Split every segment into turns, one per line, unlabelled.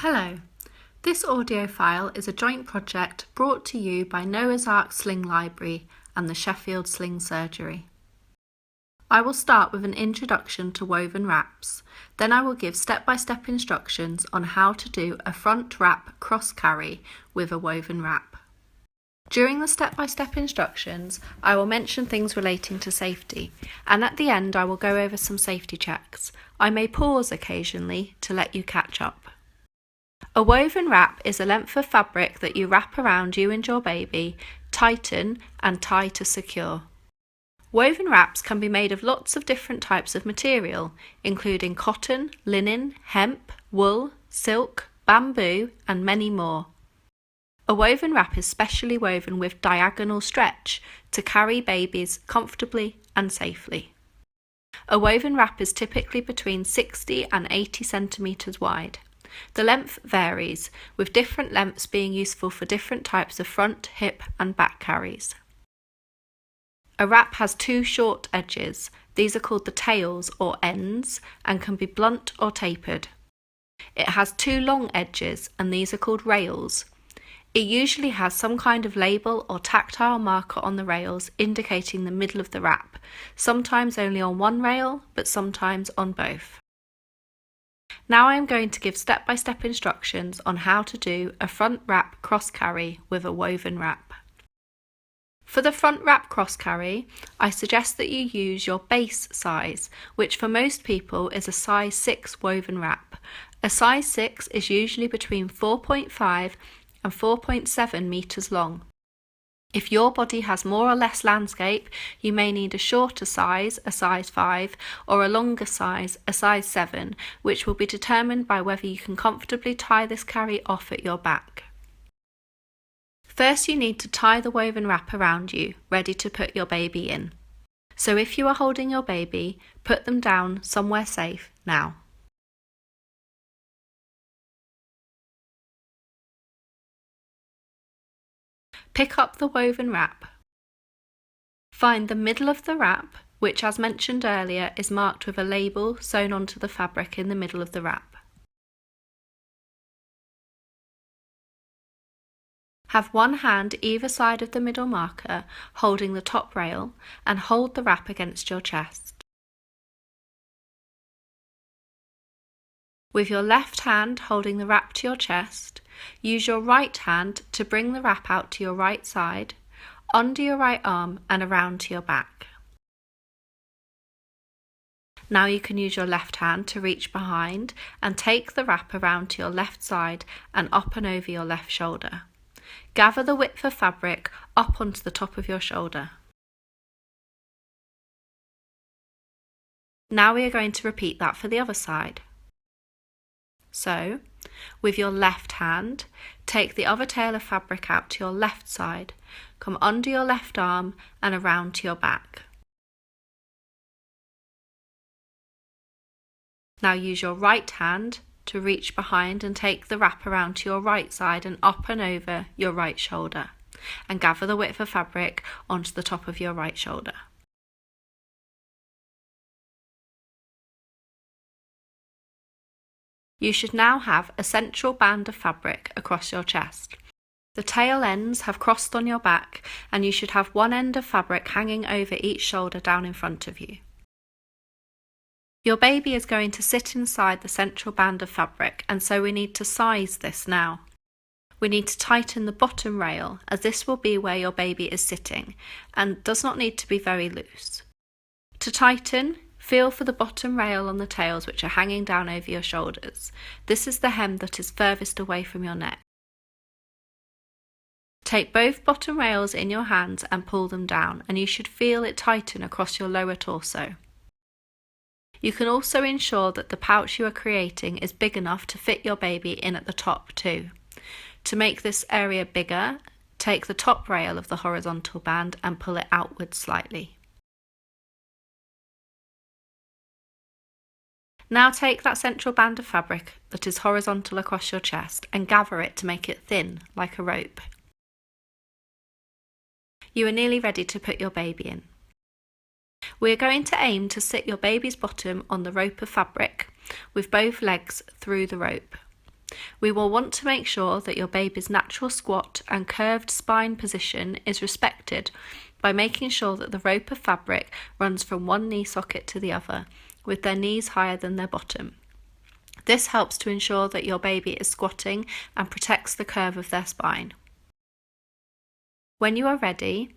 Hello, this audio file is a joint project brought to you by Noah's Ark Sling Library and the Sheffield Sling Surgery. I will start with an introduction to woven wraps, then I will give step-by-step instructions on how to do a front wrap cross carry with a woven wrap. During the step-by-step instructions, I will mention things relating to safety, and at the end I will go over some safety checks. I may pause occasionally to let you catch up. A woven wrap is a length of fabric that you wrap around you and your baby, tighten and tie to secure. Woven wraps can be made of lots of different types of material, including cotton, linen, hemp, wool, silk, bamboo, and many more. A woven wrap is specially woven with diagonal stretch to carry babies comfortably and safely. A woven wrap is typically between 60 and 80 centimetres wide. The length varies, with different lengths being useful for different types of front, hip and back carries. A wrap has two short edges. These are called the tails or ends and can be blunt or tapered. It has two long edges and these are called rails. It usually has some kind of label or tactile marker on the rails indicating the middle of the wrap, sometimes only on one rail but sometimes on both. Now I am going to give step-by-step instructions on how to do a front wrap cross carry with a woven wrap. For the front wrap cross carry, I suggest that you use your base size, which for most people is a size 6 woven wrap. A size 6 is usually between 4.5 and 4.7 metres long. If your body has more or less landscape, you may need a shorter size, a size 5, or a longer size, a size 7, which will be determined by whether you can comfortably tie this carry off at your back. First, you need to tie the woven wrap around you, ready to put your baby in. So if you are holding your baby, put them down somewhere safe now. Pick up the woven wrap. Find the middle of the wrap, which as mentioned earlier is marked with a label sewn onto the fabric in the middle of the wrap. Have one hand either side of the middle marker holding the top rail and hold the wrap against your chest. With your left hand holding the wrap to your chest, use your right hand to bring the wrap out to your right side, under your right arm and around to your back. Now you can use your left hand to reach behind and take the wrap around to your left side and up and over your left shoulder. Gather the width of fabric up onto the top of your shoulder. Now we are going to repeat that for the other side. So, with your left hand, take the other tail of fabric out to your left side, come under your left arm and around to your back. Now use your right hand to reach behind and take the wrap around to your right side and up and over your right shoulder, and gather the width of fabric onto the top of your right shoulder. You should now have a central band of fabric across your chest. The tail ends have crossed on your back and you should have one end of fabric hanging over each shoulder down in front of you. Your baby is going to sit inside the central band of fabric and so we need to size this now. We need to tighten the bottom rail as this will be where your baby is sitting and does not need to be very loose. To tighten, feel for the bottom rail on the tails which are hanging down over your shoulders. This is the hem that is furthest away from your neck. Take both bottom rails in your hands and pull them down and you should feel it tighten across your lower torso. You can also ensure that the pouch you are creating is big enough to fit your baby in at the top too. To make this area bigger, take the top rail of the horizontal band and pull it outwards slightly. Now take that central band of fabric that is horizontal across your chest and gather it to make it thin, like a rope. You are nearly ready to put your baby in. We are going to aim to sit your baby's bottom on the rope of fabric with both legs through the rope. We will want to make sure that your baby's natural squat and curved spine position is respected by making sure that the rope of fabric runs from one knee socket to the other, with their knees higher than their bottom. This helps to ensure that your baby is squatting and protects the curve of their spine. When you are ready,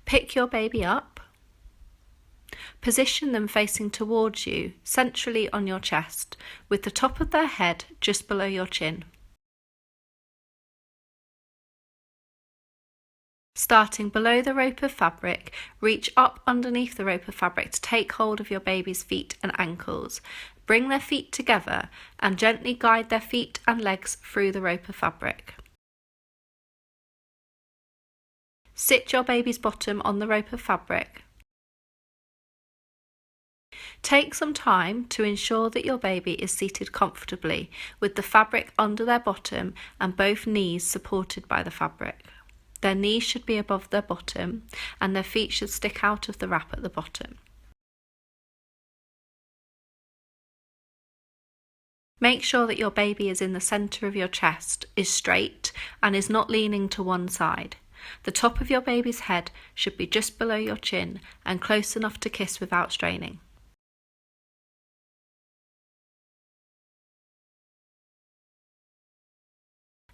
pick your baby up. Position them facing towards you, centrally on your chest, with the top of their head just below your chin. Starting below the rope of fabric, reach up underneath the rope of fabric to take hold of your baby's feet and ankles. Bring their feet together and gently guide their feet and legs through the rope of fabric. Sit your baby's bottom on the rope of fabric. Take some time to ensure that your baby is seated comfortably, with the fabric under their bottom and both knees supported by the fabric. Their knees should be above their bottom and their feet should stick out of the wrap at the bottom. Make sure that your baby is in the centre of your chest, is straight and is not leaning to one side. The top of your baby's head should be just below your chin and close enough to kiss without straining.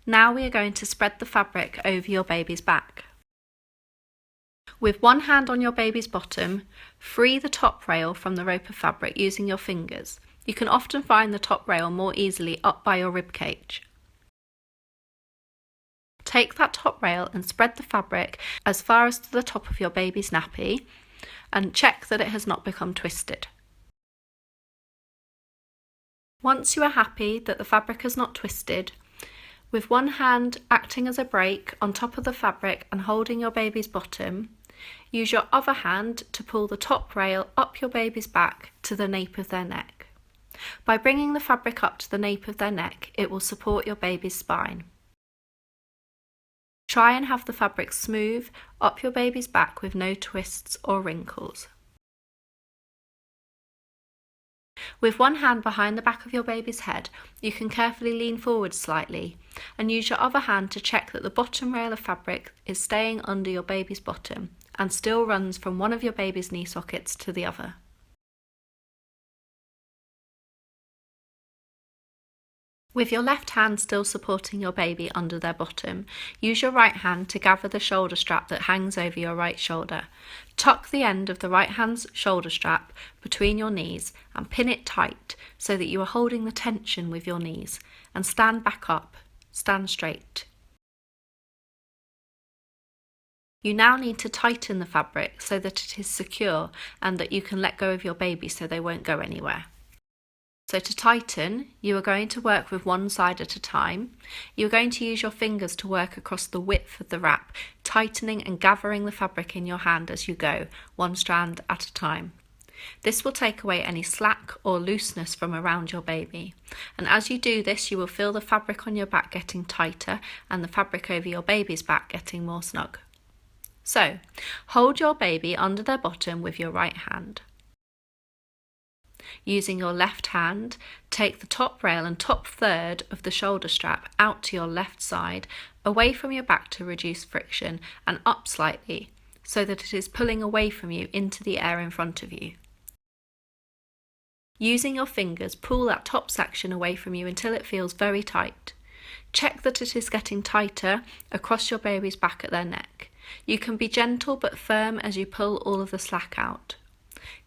Now we are going to spread the fabric over your baby's back. With one hand on your baby's bottom, free the top rail from the rope of fabric using your fingers. You can often find the top rail more easily up by your rib cage. Take that top rail and spread the fabric as far as to the top of your baby's nappy and check that it has not become twisted. Once you are happy that the fabric has not twisted, with one hand acting as a brake on top of the fabric and holding your baby's bottom, use your other hand to pull the top rail up your baby's back to the nape of their neck. By bringing the fabric up to the nape of their neck, it will support your baby's spine. Try and have the fabric smooth up your baby's back with no twists or wrinkles. With one hand behind the back of your baby's head, you can carefully lean forward slightly and use your other hand to check that the bottom rail of fabric is staying under your baby's bottom and still runs from one of your baby's knee sockets to the other. With your left hand still supporting your baby under their bottom, use your right hand to gather the shoulder strap that hangs over your right shoulder. Tuck the end of the right hand's shoulder strap between your knees and pin it tight so that you are holding the tension with your knees, and stand back up, stand straight. You now need to tighten the fabric so that it is secure and that you can let go of your baby so they won't go anywhere. So to tighten, you are going to work with one side at a time. You're going to use your fingers to work across the width of the wrap, tightening and gathering the fabric in your hand as you go, one strand at a time. This will take away any slack or looseness from around your baby. And as you do this, you will feel the fabric on your back getting tighter and the fabric over your baby's back getting more snug. So, hold your baby under their bottom with your right hand. Using your left hand, take the top rail and top third of the shoulder strap out to your left side, away from your back to reduce friction, and up slightly so that it is pulling away from you into the air in front of you. Using your fingers, pull that top section away from you until it feels very tight. Check that it is getting tighter across your baby's back at their neck. You can be gentle but firm as you pull all of the slack out.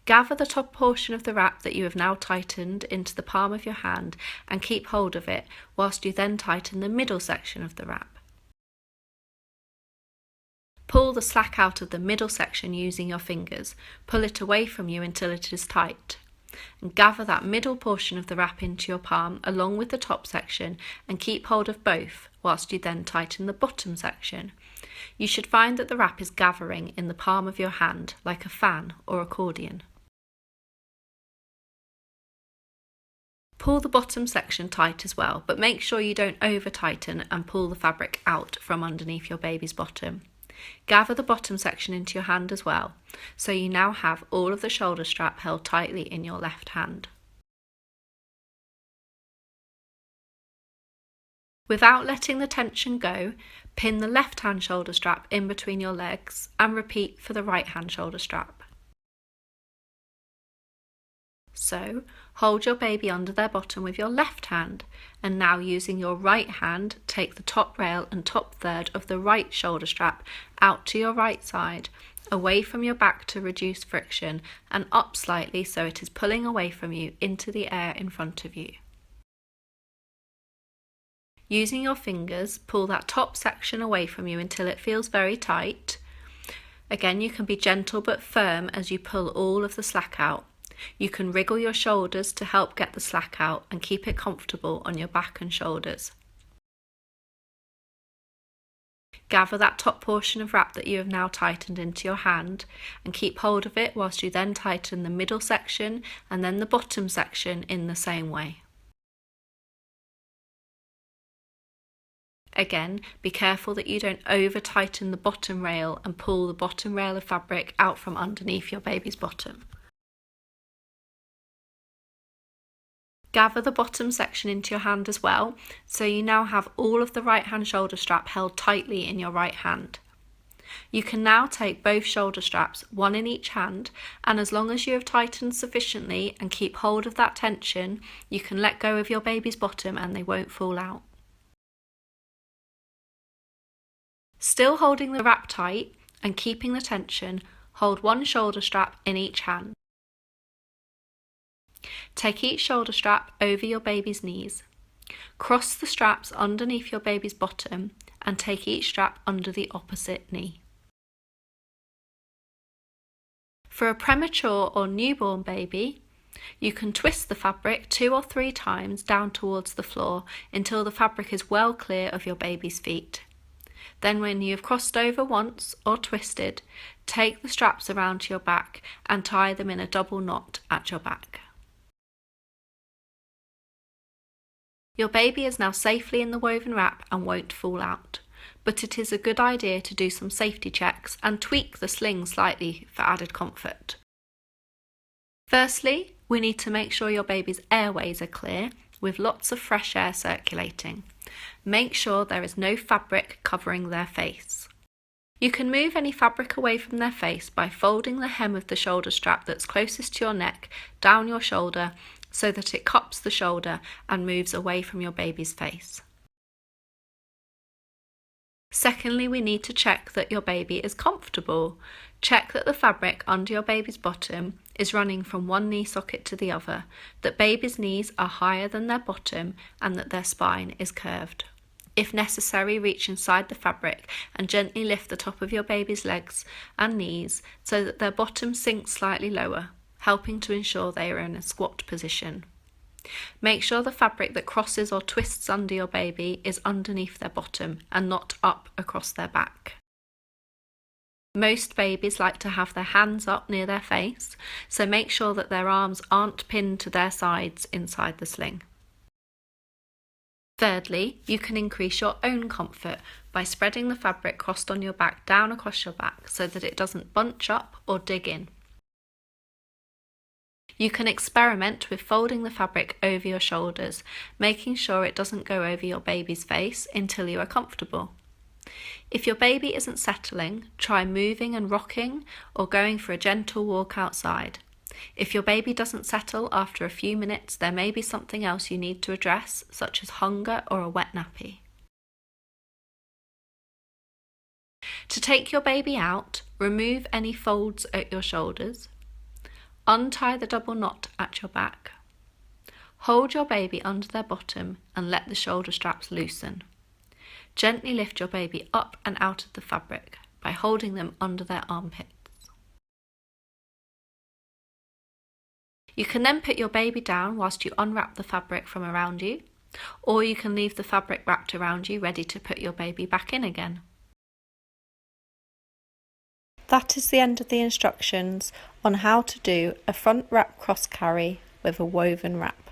Gather the top portion of the wrap that you have now tightened into the palm of your hand and keep hold of it whilst you then tighten the middle section of the wrap. Pull the slack out of the middle section using your fingers. Pull it away from you until it is tight. And gather that middle portion of the wrap into your palm along with the top section and keep hold of both whilst you then tighten the bottom section. You should find that the wrap is gathering in the palm of your hand like a fan or accordion. Pull the bottom section tight as well, but make sure you don't over tighten and pull the fabric out from underneath your baby's bottom. Gather the bottom section into your hand as well, so you now have all of the shoulder strap held tightly in your left hand. Without letting the tension go, pin the left hand shoulder strap in between your legs and repeat for the right hand shoulder strap. So, hold your baby under their bottom with your left hand, and now using your right hand, take the top rail and top third of the right shoulder strap out to your right side, away from your back to reduce friction, and up slightly so it is pulling away from you into the air in front of you. Using your fingers, pull that top section away from you until it feels very tight. Again, you can be gentle but firm as you pull all of the slack out. You can wriggle your shoulders to help get the slack out and keep it comfortable on your back and shoulders. Gather that top portion of wrap that you have now tightened into your hand and keep hold of it whilst you then tighten the middle section and then the bottom section in the same way. Again, be careful that you don't over tighten the bottom rail and pull the bottom rail of fabric out from underneath your baby's bottom. Gather the bottom section into your hand as well, so you now have all of the right hand shoulder strap held tightly in your right hand. You can now take both shoulder straps, one in each hand, and as long as you have tightened sufficiently and keep hold of that tension, you can let go of your baby's bottom and they won't fall out. Still holding the wrap tight and keeping the tension, hold one shoulder strap in each hand. Take each shoulder strap over your baby's knees. Cross the straps underneath your baby's bottom and take each strap under the opposite knee. For a premature or newborn baby, you can twist the fabric 2 or 3 times down towards the floor until the fabric is well clear of your baby's feet. Then when you have crossed over once or twisted, take the straps around to your back and tie them in a double knot at your back. Your baby is now safely in the woven wrap and won't fall out, but it is a good idea to do some safety checks and tweak the sling slightly for added comfort. Firstly, we need to make sure your baby's airways are clear with lots of fresh air circulating. Make sure there is no fabric covering their face. You can move any fabric away from their face by folding the hem of the shoulder strap that's closest to your neck down your shoulder so that it cups the shoulder and moves away from your baby's face. Secondly, we need to check that your baby is comfortable. Check that the fabric under your baby's bottom is running from one knee socket to the other, that baby's knees are higher than their bottom and that their spine is curved. If necessary, reach inside the fabric and gently lift the top of your baby's legs and knees so that their bottom sinks slightly lower, helping to ensure they are in a squat position. Make sure the fabric that crosses or twists under your baby is underneath their bottom and not up across their back. Most babies like to have their hands up near their face, so make sure that their arms aren't pinned to their sides inside the sling. Thirdly, you can increase your own comfort by spreading the fabric crossed on your back down across your back so that it doesn't bunch up or dig in. You can experiment with folding the fabric over your shoulders, making sure it doesn't go over your baby's face until you are comfortable. If your baby isn't settling, try moving and rocking or going for a gentle walk outside. If your baby doesn't settle after a few minutes, there may be something else you need to address, such as hunger or a wet nappy. To take your baby out, remove any folds at your shoulders. Untie the double knot at your back. Hold your baby under their bottom and let the shoulder straps loosen. Gently lift your baby up and out of the fabric by holding them under their armpits. You can then put your baby down whilst you unwrap the fabric from around you, or you can leave the fabric wrapped around you ready to put your baby back in again. That is the end of the instructions on how to do a front wrap cross carry with a woven wrap.